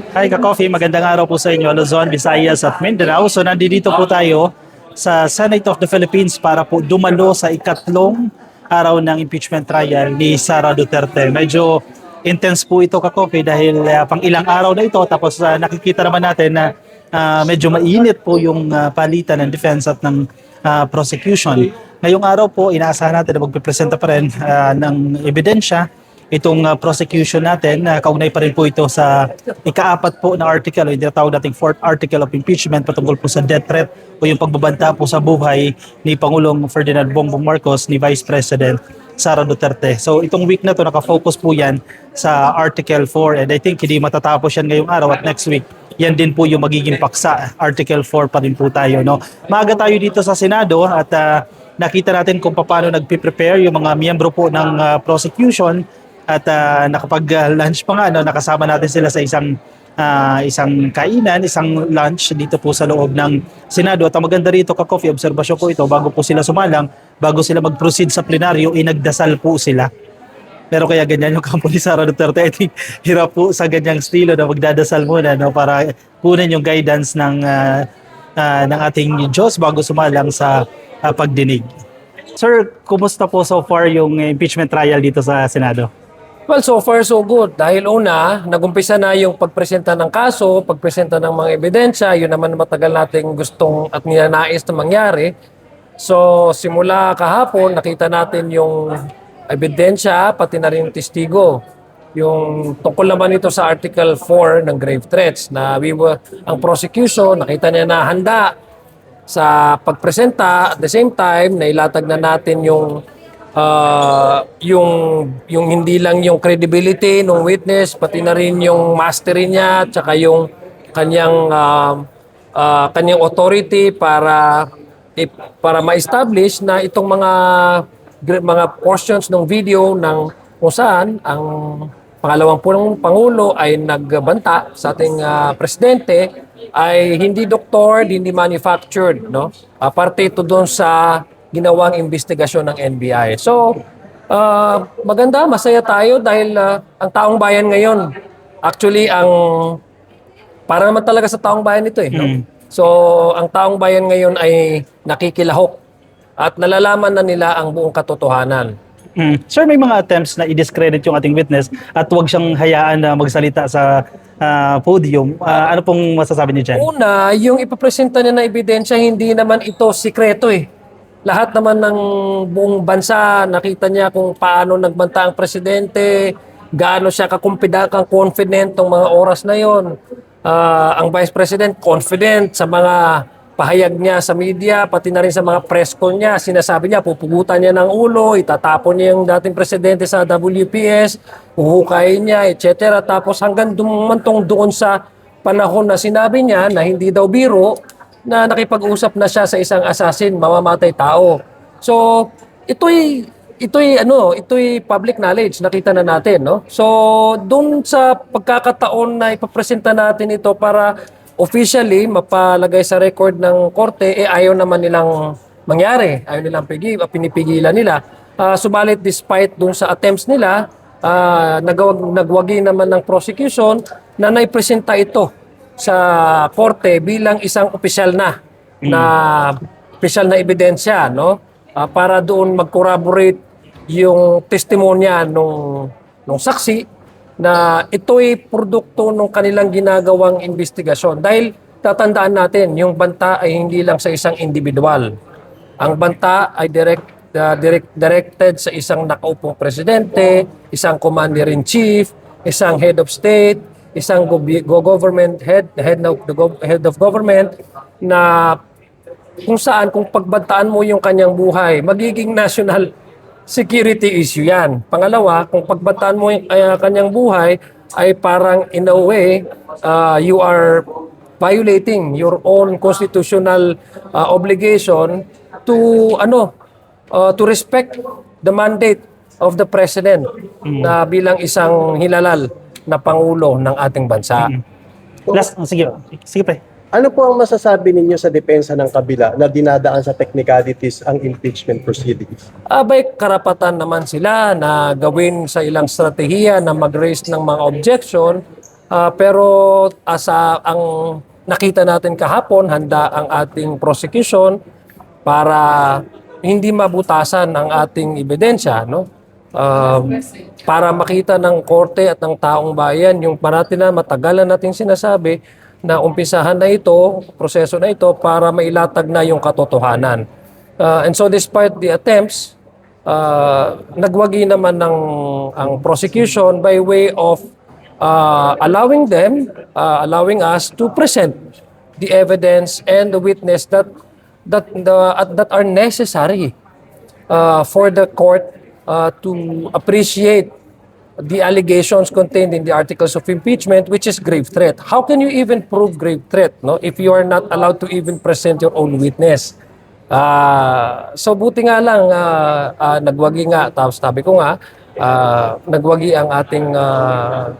Hi ka-coffee, magandang araw po sa inyo, Luzon, Visayas at Mindanao. So nandito po tayo sa Senate of the Philippines para po dumalo sa ikatlong araw ng impeachment trial ni Sara Duterte. Medyo intense po ito ka-coffee dahil pang ilang araw na ito tapos nakikita naman natin na medyo mainit po yung palitan ng defense at ng prosecution. Ngayong araw po, inaasahan natin na magpipresenta pa rin ng ebidensya itong prosecution natin. Kaugnay pa rin po ito sa ika-apat po na article o yung tinatawag nating fourth article of impeachment patungkol po sa death threat o yung pagbabanta po sa buhay ni Pangulong Ferdinand Bongbong Marcos, ni Vice President Sara Duterte. So itong week na to nakafocus po yan sa Article 4 and I think hindi matatapos yan ngayong araw at next week yan din po yung magiging paksa. Article 4 pa rin po tayo. No? Maaga tayo dito sa Senado at nakita natin kung paano nagpe-prepare yung mga miyembro po ng prosecution at nakapag-lunch pa nga, no? Nakasama natin sila sa isang kainan, isang lunch dito po sa loob ng Senado. At ang maganda rito ka-coffee, obserbasyon po ito, bago po sila sumalang, bago sila mag-proceed sa plenaryo, inagdasal po sila. Pero kaya ganyan yung kampo ni Sara Duterte. I think hirap po sa ganyang estilo na magdadasal muna, no? Para kunin yung guidance ng ating Diyos bago sumalang sa pagdinig. Sir, kumusta po so far yung impeachment trial dito sa Senado? Well, so far so good. Dahil una, nagumpisa na yung pagpresenta ng kaso, pagpresenta ng mga ebidensya, yun naman matagal nating gustong at ninanais na mangyari. So, simula kahapon, nakita natin yung ebidensya, pati na rin yung testigo. Yung tungkol naman ito sa Article 4 ng grave threats na ang prosecution, nakita niya na handa sa pagpresenta. At the same time, nailatag na natin yung hindi lang yung credibility ng witness, pati na rin yung mastery niya, tsaka yung kanyang authority para ma-establish na itong mga portions ng video ng kung saan ang pangalawang Pangulo ay nagbanta sa ating presidente ay hindi doctored, hindi manufactured, no? Parte ito doon sa ginawang investigasyon ng NBI. So, maganda, masaya tayo dahil ang taong bayan ngayon, actually, para naman talaga sa taong bayan ito eh. No? So, ang taong bayan ngayon ay nakikilahok at nalalaman na nila ang buong katotohanan. Sir, may mga attempts na i-discredit yung ating witness at huwag siyang hayaan na magsalita sa podium. Ano pong masasabi niyo dyan? Una, yung ipapresenta niya na ebidensya, hindi naman ito sikreto eh. Lahat naman ng buong bansa, nakita niya kung paano nagbanta ang presidente, gaano siya confident ng mga oras na yon. Ang Vice President, confident sa mga pahayag niya sa media, pati na rin sa mga press call niya. Sinasabi niya, pupugutan niya ng ulo, itatapon niya yung dating presidente sa WPS, huhukayin niya, etc. Tapos hanggang dumantong doon sa panahon na sinabi niya na hindi daw biro, na nakipag-usap na siya sa isang assassin, mamamatay tao. So, ito'y public knowledge, nakita na natin, no? So, doon sa pagkakataon na ipapresenta natin ito para officially mapalagay sa record ng korte, ayaw naman nilang mangyari, ayaw nilang pinipigilan nila. Subalit despite doon sa attempts nila, nagwagi naman ng prosecution na naipresenta ito sa korte bilang isang opisyal na ebidensya, no? Para doon mag-corroborate yung testimonya nung saksi na ito'y produkto ng kanilang ginagawang investigasyon. Dahil tatandaan natin, yung banta ay hindi lang sa isang individual. Ang banta ay directed sa isang nakaupong presidente, isang commander-in-chief, isang head of state, isang government head of government na kung pagbantaan mo yung kanyang buhay, magiging national security issue yan. Pangalawa, kung pagbantaan mo yung kanyang buhay, ay parang in a way, you are violating your own constitutional obligation to respect the mandate of the president na bilang isang hilalal na pangulo ng ating bansa. Sige pre. Ano po ang masasabi ninyo sa depensa ng kabila na dinadaan sa technicalities ang impeachment proceedings? Abay, karapatan naman sila na gawin sa ilang strategiya na mag-raise ng mga objection Pero ang nakita natin kahapon, handa ang ating prosecution para hindi mabutasan ang ating ebidensya, no? Para makita ng korte at ng taong bayan yung parati na matagalan nating sinasabi na umpisahan na ito, proseso na ito para mailatag na yung katotohanan. And so despite the attempts, nagwagi naman ang prosecution by way of allowing us to present the evidence and the witness that are necessary for the court to appreciate the allegations contained in the articles of impeachment, which is grave threat. How can you even prove grave threat, no, if you are not allowed to even present your own witness? So buti nga lang nagwagi nga, tapos sabi ko nga nagwagi ang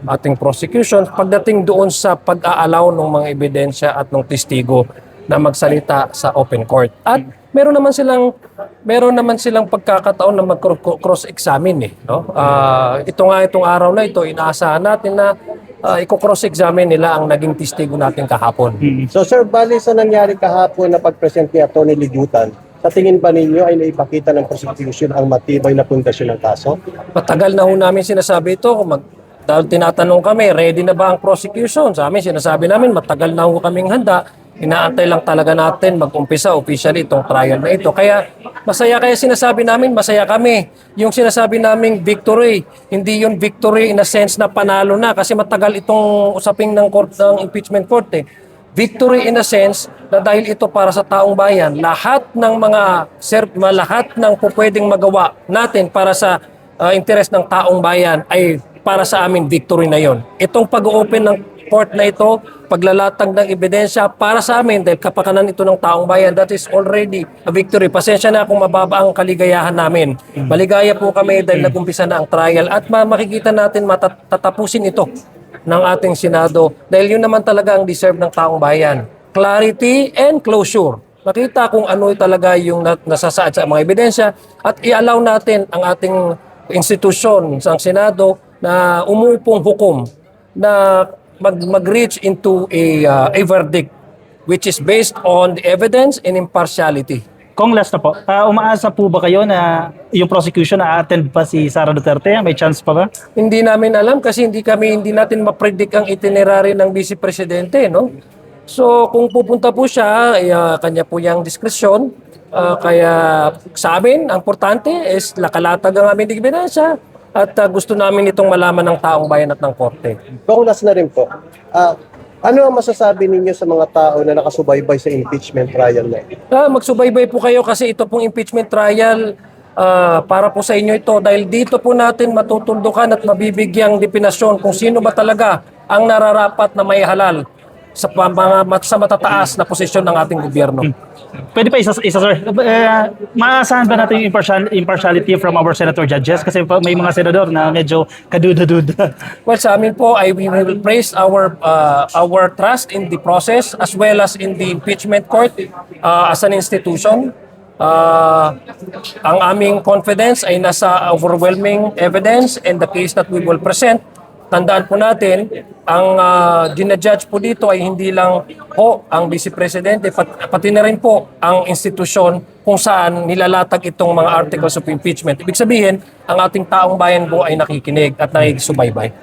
ating prosecution pagdating doon sa pag-aalaw ng mga ebidensya at ng testigo na magsalita sa open court. At meron naman silang pagkakataon na mag-cross-examine no? Itong araw na ito, inaasahan natin na i-cross-examine nila ang naging testigo natin kahapon. So sir, bali sa nangyari kahapon na pag-present ni Atty. Ligutan, sa tingin ba ninyo ay naipakita ng prosecution ang matibay na pundasyon ng kaso? Matagal na ho namin sinasabi ito. Dahil tinatanong kami, ready na ba ang prosecution? Sa amin, sinasabi namin, matagal na ho kaming handa. Inaantay lang talaga natin mag-umpisa officially itong trial na ito. Kaya sinasabi namin, masaya kami. Yung sinasabi naming victory, hindi yun victory in a sense na panalo na kasi matagal itong usaping ng impeachment court eh. Victory in a sense na dahil ito para sa taong bayan, lahat ng lahat ng pwedeng magawa natin para sa interes ng taong bayan ay para sa amin victory na yon. Itong pag-open ng court na ito, paglalatag ng ebidensya para sa amin dahil kapakanan ito ng taong bayan, that is already a victory. Pasensya na kung mababa ang kaligayahan namin. Maligaya po kami dahil nagumpisa na ang trial at makikita natin matatapusin ito ng ating Senado dahil yun naman talaga ang deserve ng taong bayan. Clarity and closure. Makita kung ano talaga yung nasasaad sa mga ebidensya at i-allow natin ang ating institusyon sa Senado na umupong hukom na mag-reach into a verdict which is based on the evidence and impartiality. Kung last na po, umaasa po ba kayo na yung prosecution na-attend pa si Sara Duterte? May chance pa ba? Hindi namin alam kasi hindi natin ma-predict ang itinerary ng Vice Presidente, no? So kung pupunta po siya, kanya po yung diskresyon. Kaya sa amin, ang importante is lakalatag ang aming ebidensya at gusto namin itong malaman ng taong bayan at ng korte. Kung last na rin po, ano ang masasabi ninyo sa mga tao na nakasubaybay sa impeachment trial na ito? Magsubaybay po kayo kasi ito pong impeachment trial para po sa inyo ito dahil dito po natin matutuldukan at mabibigyang definasyon kung sino ba talaga ang nararapat na may halal sa matataas na posisyon ng ating gobyerno. Pwede pa isa sir. Maasahan ba natin yung impartiality from our senator judges? Kasi may mga senador na medyo kaduda-duda. Well, sa amin po, we will place our trust in the process as well as in the impeachment court as an institution. Ang aming confidence ay nasa overwhelming evidence and the case that we will present. Tandaan po natin, ang ginajudge po dito ay hindi lang po ang Vice Presidente, pati na rin po ang institusyon kung saan nilalatag itong mga articles of impeachment. Ibig sabihin, ang ating taong bayan po ay nakikinig at nakikisubaybay.